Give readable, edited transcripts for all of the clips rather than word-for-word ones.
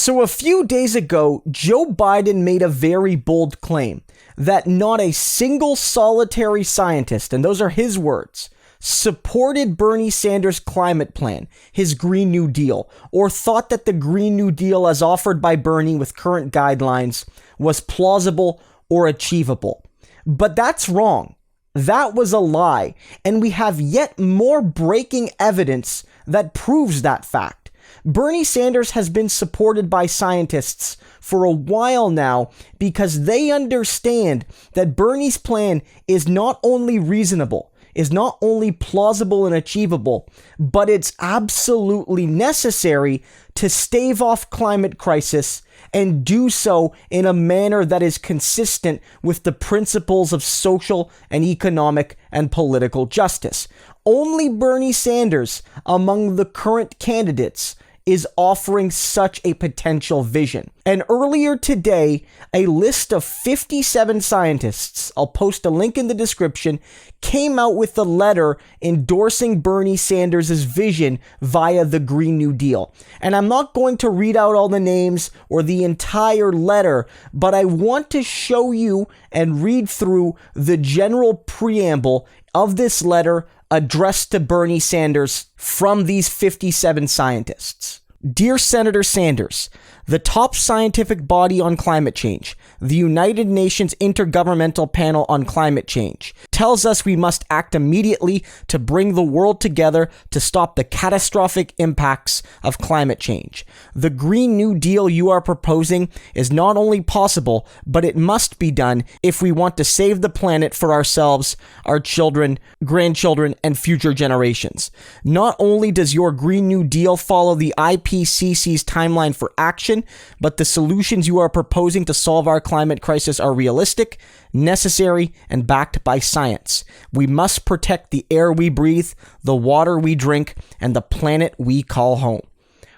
So a few days ago, Joe Biden made a very bold claim that not a single solitary scientist, and those are his words, supported Bernie Sanders' climate plan, his Green New Deal, or thought that the Green New Deal as offered by Bernie with current guidelines was plausible or achievable. But that's wrong. That was a lie, and we have yet more breaking evidence that proves that fact. Bernie Sanders has been supported by scientists for a while now because they understand that Bernie's plan is not only reasonable, is not only plausible and achievable, but it's absolutely necessary to stave off climate crisis and do so in a manner that is consistent with the principles of social and economic and political justice. Only Bernie Sanders, among the current candidates, is offering such a potential vision. And earlier today, a list of 57 scientists, I'll post a link in the description, came out with a letter endorsing Bernie Sanders' vision via the Green New Deal. And I'm not going to read out all the names or the entire letter, but I want to show you and read through the general preamble of this letter addressed to Bernie Sanders from these 57 scientists. Dear Senator Sanders, the top scientific body on climate change, the United Nations Intergovernmental Panel on Climate Change, tells us we must act immediately to bring the world together to stop the catastrophic impacts of climate change. The Green New Deal you are proposing is not only possible, but it must be done if we want to save the planet for ourselves, our children, grandchildren, and future generations. Not only does your Green New Deal follow the IPCC's timeline for action, but the solutions you are proposing to solve our climate crisis are realistic, necessary, and backed by science. We must protect the air we breathe, the water we drink, and the planet we call home.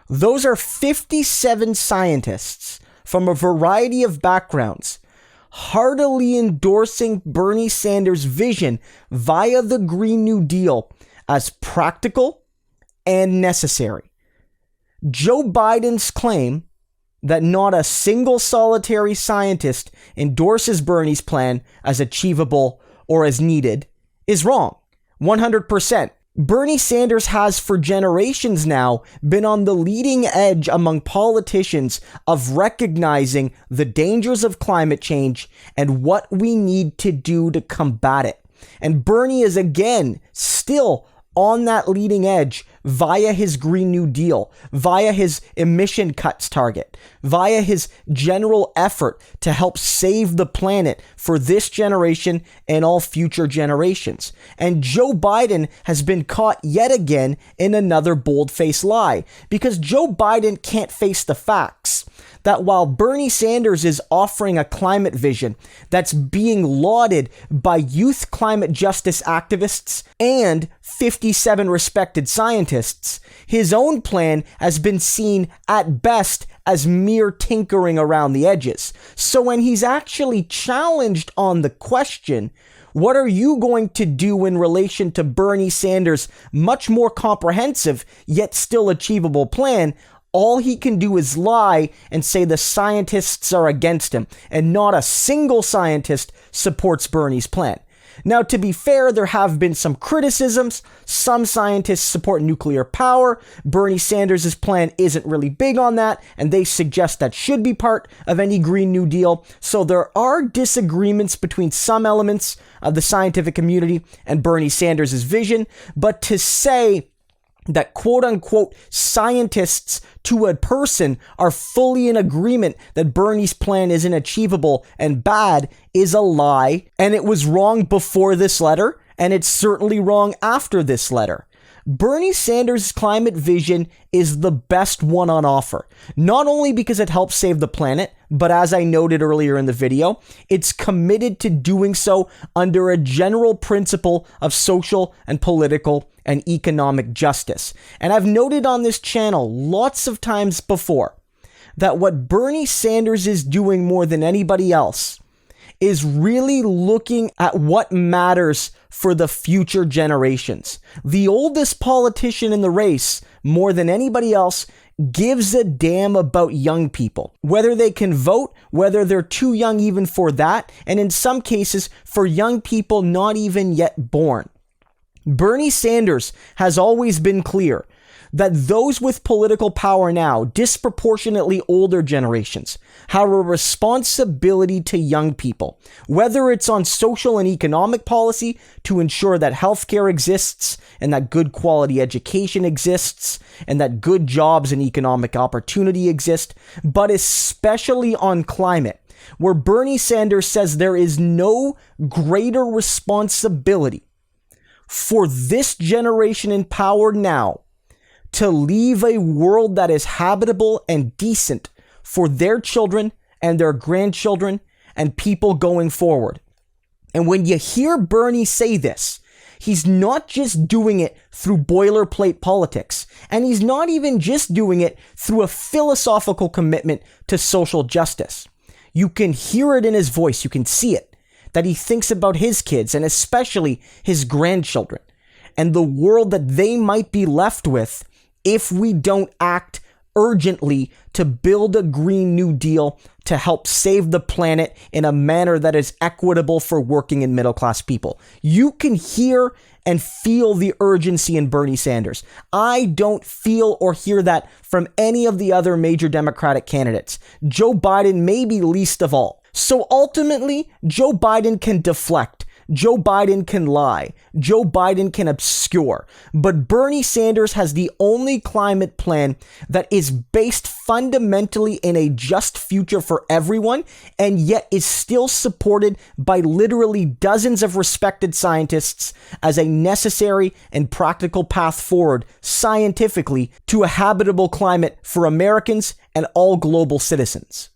Those are 57 scientists from a variety of backgrounds heartily endorsing Bernie Sanders' vision via the Green New Deal as practical and necessary. Joe Biden's claim that not a single solitary scientist endorses Bernie's plan as achievable or as needed is wrong. 100%. Bernie Sanders has for generations now been on the leading edge among politicians of recognizing the dangers of climate change and what we need to do to combat it. And Bernie is again still on that leading edge via his Green New Deal, via his emission cuts target, via his general effort to help save the planet for this generation and all future generations. And Joe Biden has been caught yet again in another bold-faced lie, because Joe Biden can't face the facts that while Bernie Sanders is offering a climate vision that's being lauded by youth climate justice activists and 57 respected scientists, his own plan has been seen at best as mere tinkering around the edges. So when he's actually challenged on the question, what are you going to do in relation to Bernie Sanders' much more comprehensive yet still achievable plan, all he can do is lie and say the scientists are against him, and not a single scientist supports Bernie's plan. Now, to be fair, there have been some criticisms. Some scientists support nuclear power. Bernie Sanders' plan isn't really big on that, and they suggest that should be part of any Green New Deal. So there are disagreements between some elements of the scientific community and Bernie Sanders' vision, but to say that quote-unquote scientists to a person are fully in agreement that Bernie's plan isn't achievable and bad is a lie, and it was wrong before this letter, and it's certainly wrong after this letter. Bernie Sanders' climate vision is the best one on offer, not only because it helps save the planet, but as I noted earlier in the video, it's committed to doing so under a general principle of social and political and economic justice. And I've noted on this channel lots of times before that what Bernie Sanders is doing more than anybody else is really looking at what matters for the future generations. The oldest politician in the race, more than anybody else, gives a damn about young people, whether they can vote, whether they're too young even for that, and in some cases, for young people not even yet born. Bernie Sanders has always been clear that those with political power now, disproportionately older generations, have a responsibility to young people, whether it's on social and economic policy to ensure that healthcare exists and that good quality education exists and that good jobs and economic opportunity exist, but especially on climate, where Bernie Sanders says there is no greater responsibility for this generation in power now to leave a world that is habitable and decent for their children and their grandchildren and people going forward. And when you hear Bernie say this, he's not just doing it through boilerplate politics, and he's not even just doing it through a philosophical commitment to social justice. You can hear it in his voice, you can see it, that he thinks about his kids and especially his grandchildren and the world that they might be left with if we don't act urgently to build a Green New Deal to help save the planet in a manner that is equitable for working and middle-class people. You can hear and feel the urgency in Bernie Sanders. I don't feel or hear that from any of the other major Democratic candidates. Joe Biden maybe least of all. So ultimately, Joe Biden can deflect. Joe Biden can lie. Joe Biden can obscure. But Bernie Sanders has the only climate plan that is based fundamentally in a just future for everyone, and yet is still supported by literally dozens of respected scientists as a necessary and practical path forward scientifically to a habitable climate for Americans and all global citizens.